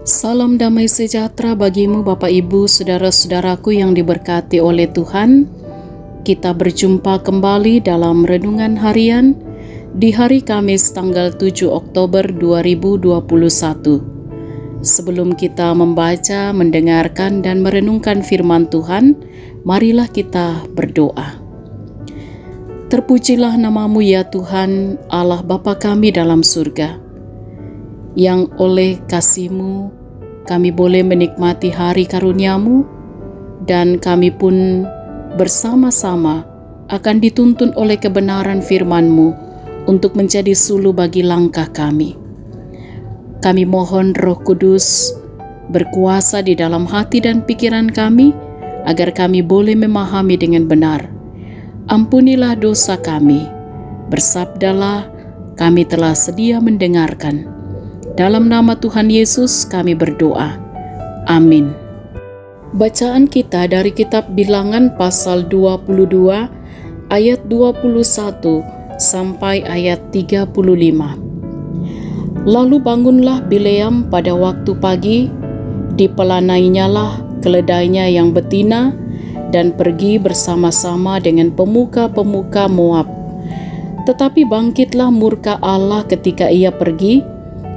Salam damai sejahtera bagimu Bapak Ibu, saudara-saudaraku yang diberkati oleh Tuhan. Kita berjumpa kembali dalam Renungan Harian di hari Kamis tanggal 7 Oktober 2021. Sebelum kita membaca, mendengarkan, dan merenungkan firman Tuhan, marilah kita berdoa. Terpujilah namamu ya Tuhan, Allah Bapa kami dalam surga, yang oleh kasih-Mu kami boleh menikmati hari karunia-Mu, dan kami pun bersama-sama akan dituntun oleh kebenaran firman-Mu untuk menjadi suluh bagi langkah kami. Kami mohon Roh Kudus berkuasa di dalam hati dan pikiran kami, agar kami boleh memahami dengan benar. Ampunilah dosa kami, bersabdalah, kami telah sedia mendengarkan. Dalam nama Tuhan Yesus kami berdoa. Amin. Bacaan kita dari kitab Bilangan pasal 22 ayat 21 sampai ayat 35. Lalu bangunlah Bileam pada waktu pagi, dipelanainyalah keledainya yang betina, dan pergi bersama-sama dengan pemuka-pemuka Moab. Tetapi bangkitlah murka Allah ketika ia pergi,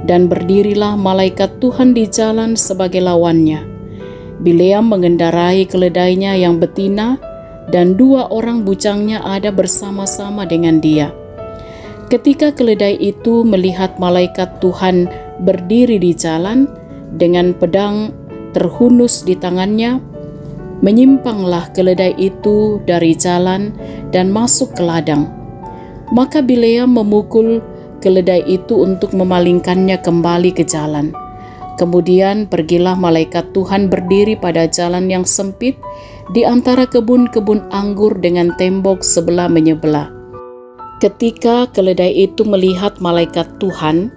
dan berdirilah malaikat Tuhan di jalan sebagai lawannya. Bileam mengendarai keledainya yang betina, dan 2 orang bujangnya ada bersama-sama dengan dia. Ketika keledai itu melihat malaikat Tuhan berdiri di jalan, dengan pedang terhunus di tangannya, menyimpanglah keledai itu dari jalan dan masuk ke ladang. Maka Bileam memukul keledai itu untuk memalingkannya kembali ke jalan. Kemudian pergilah malaikat Tuhan berdiri pada jalan yang sempit di antara kebun-kebun anggur dengan tembok sebelah menyebelah. Ketika keledai itu melihat malaikat Tuhan,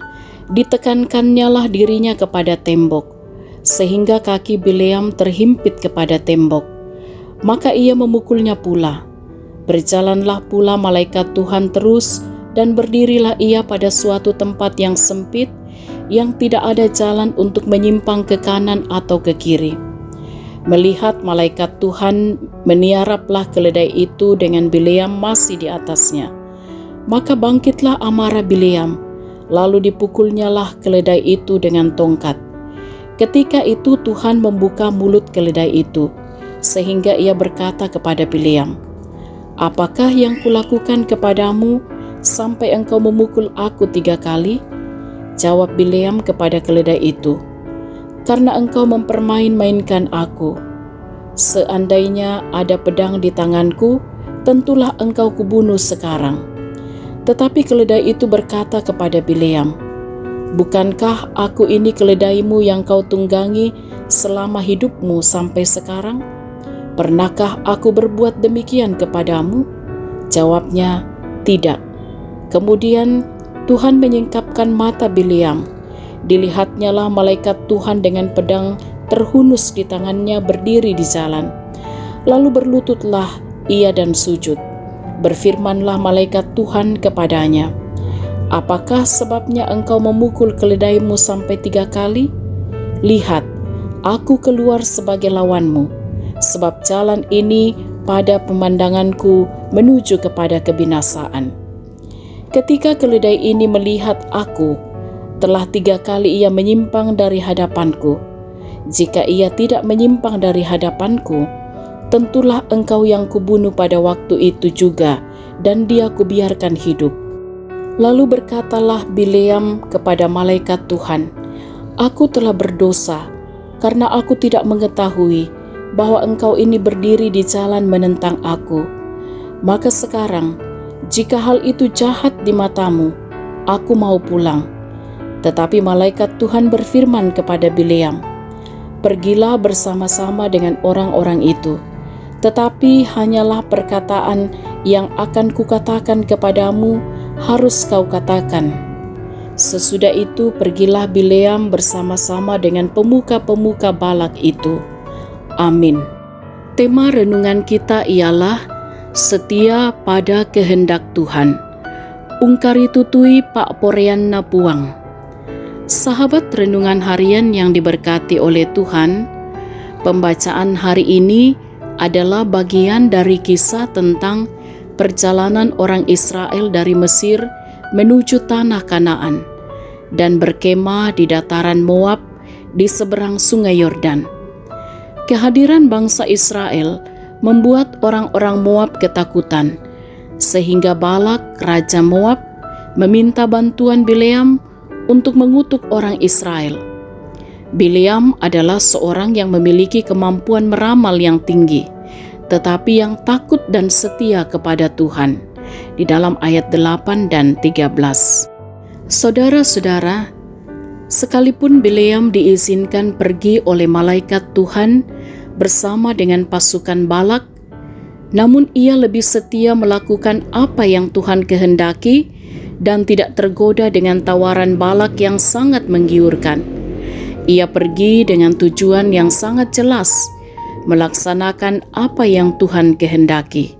ditekankannya dirinya kepada tembok, sehingga kaki Bileam terhimpit kepada tembok. Maka ia memukulnya pula. Berjalanlah pula malaikat Tuhan terus, dan berdirilah ia pada suatu tempat yang sempit, yang tidak ada jalan untuk menyimpang ke kanan atau ke kiri. Melihat malaikat Tuhan, meniaraplah keledai itu dengan Bileam masih di atasnya. Maka bangkitlah amarah Bileam, lalu dipukulnyalah keledai itu dengan tongkat. Ketika itu Tuhan membuka mulut keledai itu, sehingga ia berkata kepada Bileam, "Apakah yang kulakukan kepadamu sampai engkau memukul aku 3 kali?" Jawab Bileam kepada keledai itu, "Karena engkau mempermain-mainkan aku. Seandainya ada pedang di tanganku, tentulah engkau kubunuh sekarang." Tetapi keledai itu berkata kepada Bileam, "Bukankah aku ini keledaimu yang kau tunggangi selama hidupmu sampai sekarang? Pernahkah aku berbuat demikian kepadamu?" Jawabnya, "Tidak." Kemudian Tuhan menyingkapkan mata Bileam. Dilihatnyalah malaikat Tuhan dengan pedang terhunus di tangannya berdiri di jalan. Lalu berlututlah ia dan sujud. Berfirmanlah malaikat Tuhan kepadanya, "Apakah sebabnya engkau memukul keledaimu sampai 3 kali? Lihat, aku keluar sebagai lawanmu, sebab jalan ini pada pemandanganku menuju kepada kebinasaan." Ketika keledai ini melihat aku, telah 3 kali ia menyimpang dari hadapanku. Jika ia tidak menyimpang dari hadapanku, tentulah engkau yang kubunuh pada waktu itu juga, dan dia kubiarkan hidup. Lalu berkatalah Bileam kepada malaikat Tuhan, "Aku telah berdosa, karena aku tidak mengetahui bahwa engkau ini berdiri di jalan menentang aku. Maka sekarang, jika hal itu jahat di matamu, aku mau pulang." Tetapi malaikat Tuhan berfirman kepada Bileam, "Pergilah bersama-sama dengan orang-orang itu, tetapi hanyalah perkataan yang akan kukatakan kepadamu harus kau katakan." Sesudah itu pergilah Bileam bersama-sama dengan pemuka-pemuka Balak itu. Amin. Tema renungan kita ialah setia pada kehendak Tuhan. Ungkari tutui Pak Porean na puang. Sahabat renungan harian yang diberkati oleh Tuhan, pembacaan hari ini adalah bagian dari kisah tentang perjalanan orang Israel dari Mesir menuju tanah Kanaan dan berkemah di dataran Moab di seberang sungai Yordan. Kehadiran bangsa Israel membuat orang-orang Moab ketakutan, sehingga Balak, raja Moab, meminta bantuan Bileam untuk mengutuk orang Israel. Bileam adalah seorang yang memiliki kemampuan meramal yang tinggi, tetapi yang takut dan setia kepada Tuhan. Di dalam ayat 8 dan 13. Saudara-saudara, sekalipun Bileam diizinkan pergi oleh malaikat Tuhan bersama dengan pasukan Balak, namun ia lebih setia melakukan apa yang Tuhan kehendaki dan tidak tergoda dengan tawaran Balak yang sangat menggiurkan. Ia pergi dengan tujuan yang sangat jelas, melaksanakan apa yang Tuhan kehendaki.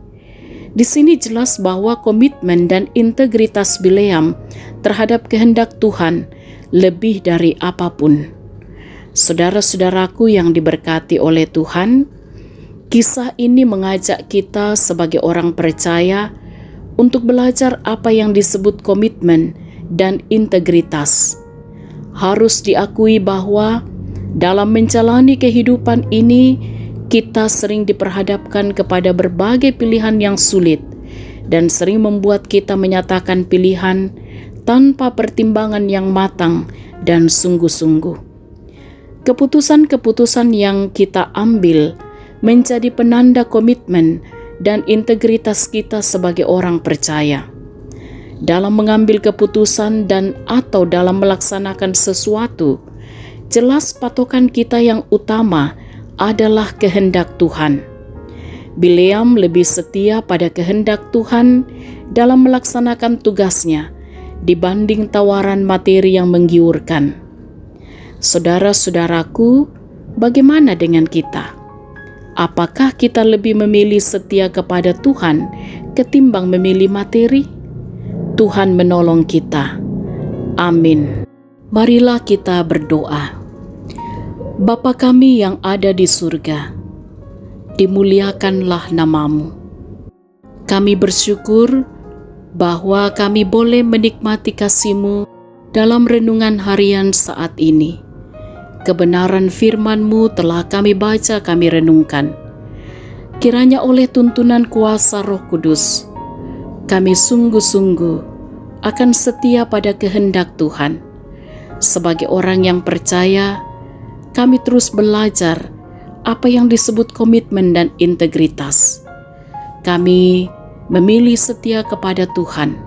Di sini jelas bahwa komitmen dan integritas Bileam terhadap kehendak Tuhan lebih dari apapun. Saudara-saudaraku yang diberkati oleh Tuhan, kisah ini mengajak kita sebagai orang percaya untuk belajar apa yang disebut komitmen dan integritas. Harus diakui bahwa dalam menjalani kehidupan ini, kita sering diperhadapkan kepada berbagai pilihan yang sulit dan sering membuat kita menyatakan pilihan tanpa pertimbangan yang matang dan sungguh-sungguh. Keputusan-keputusan yang kita ambil menjadi penanda komitmen dan integritas kita sebagai orang percaya. Dalam mengambil keputusan dan atau dalam melaksanakan sesuatu, jelas patokan kita yang utama adalah kehendak Tuhan. Bileam lebih setia pada kehendak Tuhan dalam melaksanakan tugasnya dibanding tawaran materi yang menggiurkan. Saudara-saudaraku, bagaimana dengan kita? Apakah kita lebih memilih setia kepada Tuhan ketimbang memilih materi? Tuhan menolong kita. Amin. Marilah kita berdoa. Bapa kami yang ada di surga, dimuliakanlah nama-Mu. Kami bersyukur bahwa kami boleh menikmati kasih-Mu dalam renungan harian saat ini. Kebenaran firman-Mu telah kami baca, kami renungkan. Kiranya oleh tuntunan kuasa Roh Kudus, kami sungguh-sungguh akan setia pada kehendak Tuhan. Sebagai orang yang percaya, kami terus belajar apa yang disebut komitmen dan integritas. Kami memilih setia kepada Tuhan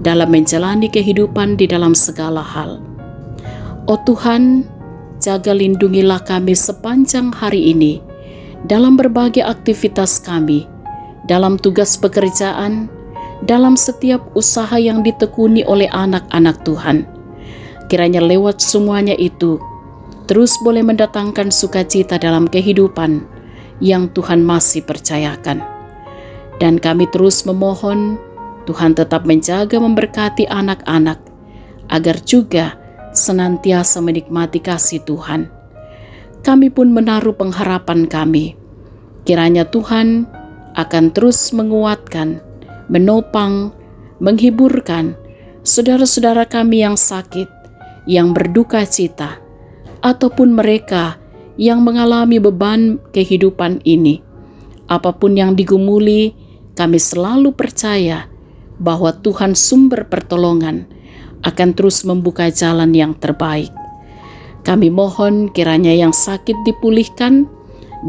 dalam menjalani kehidupan di dalam segala hal. Oh Tuhan, jaga lindungilah kami sepanjang hari ini dalam berbagai aktivitas kami, dalam tugas pekerjaan, dalam setiap usaha yang ditekuni oleh anak-anak Tuhan. Kiranya lewat semuanya itu, terus boleh mendatangkan sukacita dalam kehidupan yang Tuhan masih percayakan. Dan kami terus memohon Tuhan tetap menjaga memberkati anak-anak, agar juga senantiasa menikmati kasih Tuhan. Kami pun menaruh pengharapan kami. Kiranya Tuhan akan terus menguatkan, menopang, menghiburkan saudara-saudara kami yang sakit, yang berduka cita, ataupun mereka yang mengalami beban kehidupan ini. Apapun yang digumuli, kami selalu percaya bahwa Tuhan sumber pertolongan akan terus membuka jalan yang terbaik. Kami mohon kiranya yang sakit dipulihkan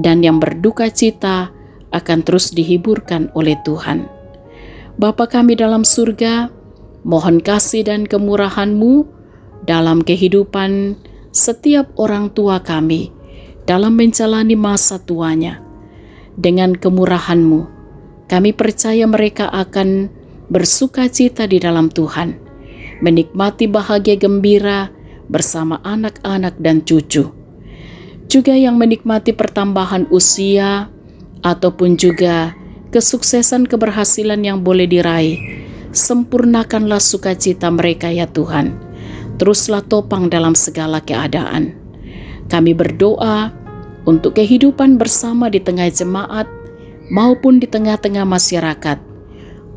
dan yang berduka cita akan terus dihiburkan oleh Tuhan. Bapa kami dalam surga, mohon kasih dan kemurahan-Mu dalam kehidupan setiap orang tua kami dalam menjalani masa tuanya. Dengan kemurahan-Mu, kami percaya mereka akan bersuka cita di dalam Tuhan, menikmati bahagia gembira bersama anak-anak dan cucu. Juga yang menikmati pertambahan usia ataupun juga kesuksesan keberhasilan yang boleh diraih, sempurnakanlah sukacita mereka ya Tuhan. teruslah topang dalam segala keadaan. Kami berdoa untuk kehidupan bersama di tengah jemaat maupun di tengah-tengah masyarakat.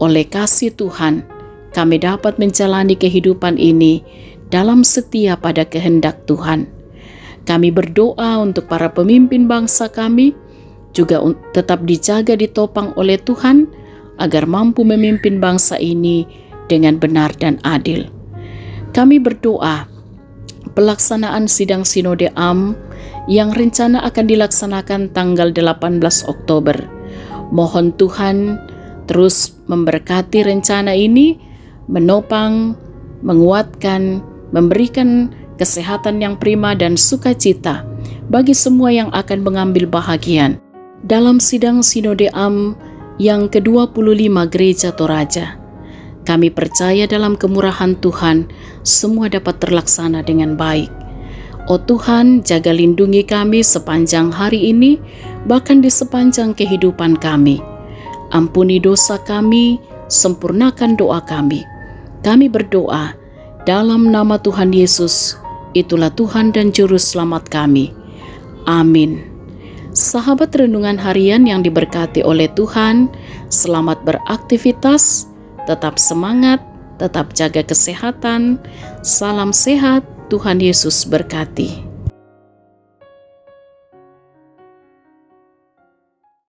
Oleh kasih Tuhan, kami dapat menjalani kehidupan ini dalam setia pada kehendak Tuhan. Kami berdoa untuk para pemimpin bangsa kami, juga tetap dijaga ditopang oleh Tuhan, agar mampu memimpin bangsa ini dengan benar dan adil. Kami berdoa pelaksanaan sidang Sinode Am yang rencana akan dilaksanakan tanggal 18 Oktober. Mohon Tuhan terus memberkati rencana ini, menopang, menguatkan, memberikan kesehatan yang prima dan sukacita bagi semua yang akan mengambil bahagian dalam sidang Sinode Am yang ke-25 Gereja Toraja. Kami percaya dalam kemurahan Tuhan, semua dapat terlaksana dengan baik. Oh Tuhan, jaga lindungi kami sepanjang hari ini, bahkan di sepanjang kehidupan kami. Ampuni dosa kami, sempurnakan doa kami. Kami berdoa dalam nama Tuhan Yesus, itulah Tuhan dan Juru Selamat kami. Amin. Sahabat renungan harian yang diberkati oleh Tuhan, selamat beraktivitas, tetap semangat, tetap jaga kesehatan. Salam sehat, Tuhan Yesus berkati.